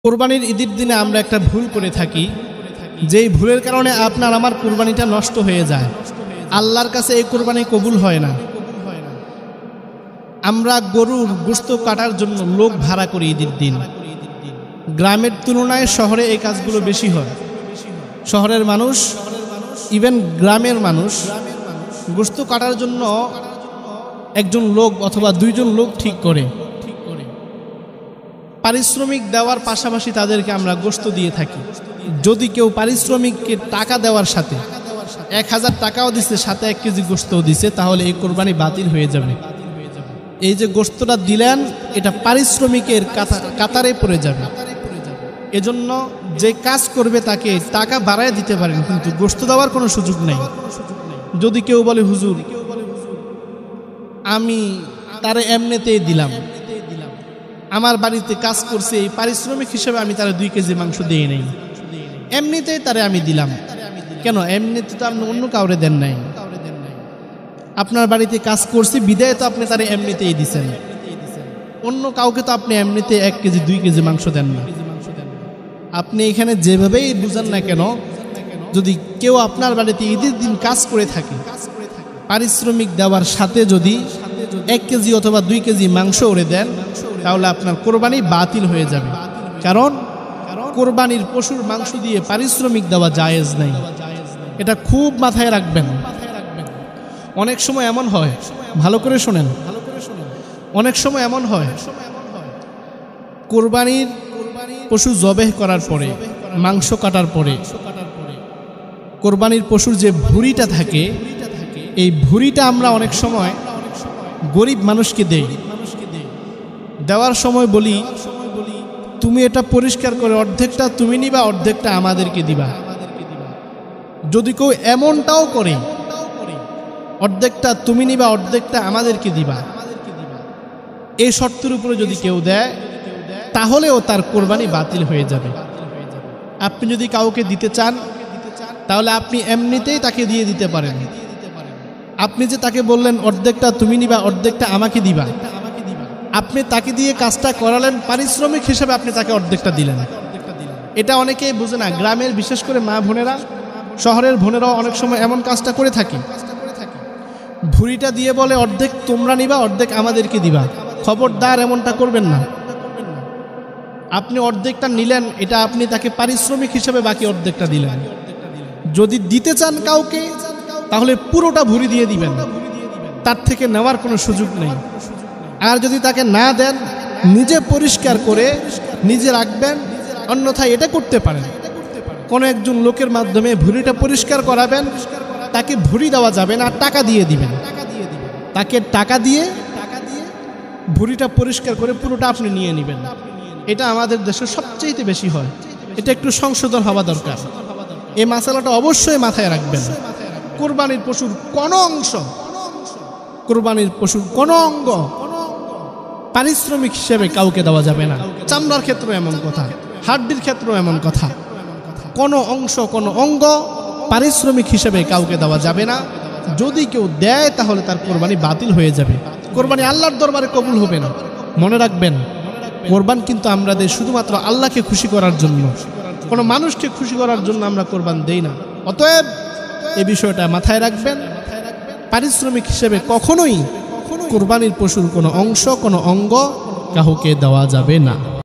কুরবানির ঈদের দিনে আমরা একটা ভুল করে থাকি, যেই ভুলের কারণে আপনার আমার কুরবানিটা নষ্ট হয়ে যায়। আল্লাহর কাছে এই কুরবানি কবুল হয় না। আমরা গরুর গোশত কাটার জন্য লোক ভাড়া করি ঈদের দিন। গ্রামের তুলনায় শহরে এই কাজগুলো বেশি হয়। শহরের মানুষ, ইভেন গ্রামের মানুষ গোশত কাটার জন্য একজন লোক অথবা দুইজন লোক ঠিক করে পারিশ্রমিক দেওয়ার পাশাপাশি তাদেরকে আমরা গোশত দিয়ে থাকি। যদি কেউ পারিশ্রমিককে টাকা দেওয়ার সাথে 1000 টাকাও দিচ্ছে, সাথে 1 কেজি গোশতও দিচ্ছে, তাহলে এই কোরবানি বাতিল হয়ে যাবে। এই যে গোশতটা দিলেন, এটা পারিশ্রমিকের কাতারে পড়ে যাবে। এজন্য যে কাজ করবে তাকে টাকা বাড়ায় দিতে পারেন, কিন্তু গোশত দেওয়ার কোনো সুযোগ নেই। যদি কেউ বলে হুজুর আমি তারে এমনিতেই দিলাম, আমার বাড়িতে কাজ করছে, এই পারিশ্রমিক হিসেবে আমি তারে 2 কেজি মাংস দিয়ে নেই, এমনিতেই তারে আমি দিলাম। কেন? এমনিতে তো আপনি অন্য কাউরে দেন নাই, আপনার বাড়িতে কাজ করছে বিদায় তো আপনি তারে এমনিতেই দিচ্ছেন। অন্য কাউকে তো আপনি এমনিতে 1 কেজি 2 কেজি মাংস দেন না। আপনি এখানে যেভাবেই বুঝান না কেন, যদি কেউ আপনার বাড়িতে ঈদের দিন কাজ করে থাকে, পারিশ্রমিক দেওয়ার সাথে যদি 1 কেজি অথবা 2 কেজি মাংস ওরে দেন, তাহলে আপনার কোরবানি বাতিল হয়ে যাবে। কারণ কোরবানির পশুর মাংস দিয়ে পারিশ্রমিক দেওয়া জায়েজ নাই। এটা খুব মাথায় রাখবেন। অনেক সময় এমন হয়, ভালো করে শোনেন, অনেক সময় এমন হয় কোরবানির পশু জবেহ করার পরে, মাংস কাটার পরে কোরবানির পশুর যে ভুঁড়িটা থাকে, এই ভুঁড়িটা আমরা অনেক সময় গরিব মানুষকে দেই। দেওয়ার সময় বলি তুমি এটা পরিষ্কার করে অর্ধেকটা তুমি নিবা, অর্ধেকটা আমাদেরকে দিবা। যদি কেউ এমনটাও করে, অর্ধেকটা তুমি নিবা, অর্ধেকটা আমাদেরকে দিবা, এই শর্তের উপরে যদি কেউ দেয়, তাহলেও তার কোরবানি বাতিল হয়ে যাবে। আপনি যদি কাউকে দিতে চান, তাহলে আপনি এমনিতেই তাকে দিয়ে দিতে পারেন। আপনি যে তাকে বললেন অর্ধেকটা তুমি নিবা, অর্ধেকটা আমাকে দিবা, আপনি তাকে দিয়ে কাজটা করালেন, পারিশ্রমিক হিসেবে আপনি তাকে অর্ধেকটা দিলেন। এটা অনেকেই বুঝে না, গ্রামের বিশেষ করে মা বোনেরা, শহরের বোনেরাও অনেক সময় এমন কাজটা করে থাকে। ভুঁড়িটা দিয়ে বলে অর্ধেক তোমরা নিবা, অর্ধেক আমাদেরকে দিবা। খবরদার এমনটা করবেন না। আপনি অর্ধেকটা নিলেন, এটা আপনি তাকে পারিশ্রমিক হিসেবে বাকি অর্ধেকটা দিলেন। যদি দিতে চান কাউকে, তাহলে পুরোটা ভুঁড়ি দিয়ে দিবেন, তার থেকে নেওয়ার কোনো সুযোগ নেই। আর যদি তাকে না দেন, নিজে পরিষ্কার করে নিজে রাখবেন। অন্যথায় এটা করতে পারেন, কোনো একজন লোকের মাধ্যমে ভুঁড়িটা পরিষ্কার করাবেন, তাকে ভুঁড়ি দেওয়া যাবে না, টাকা দিয়ে দিবেন। তাকে টাকা দিয়ে ভুঁড়িটা পরিষ্কার করে পুরোটা আপনি নিয়ে নেবেন। এটা আমাদের দেশে সবচেয়ে বেশি হয়। এটা একটু সংশোধন হওয়া দরকার। এই মাসালাটা অবশ্যই মাথায় রাখবেন। কোরবানির পশুর কোনো অংশ, কোরবানির পশুর কোনো অঙ্গ পারিশ্রমিক হিসেবে কাউকে দেওয়া যাবে না। চামড়ার ক্ষেত্রে এমন কথা, হাড্ডির ক্ষেত্রেও এমন কথা। কোনো অংশ, কোনো অঙ্গ পারিশ্রমিক হিসেবে কাউকে দেওয়া যাবে না। যদি কেউ দেয়, তাহলে তার কোরবানি বাতিল হয়ে যাবে। কোরবানি আল্লাহর দরবারে কবুল হবে না। মনে রাখবেন, কোরবান কিন্তু আমরা দেই শুধুমাত্র আল্লাহকে খুশি করার জন্য, কোনো মানুষকে খুশি করার জন্য আমরা কোরবান দেই না। অতএব এই বিষয়টা মাথায় রাখবেন। পারিশ্রমিক হিসেবে কখনোই কোরবানির পশুর কোনো অংশ, কোনো অঙ্গ কাউকে দেওয়া যাবে না।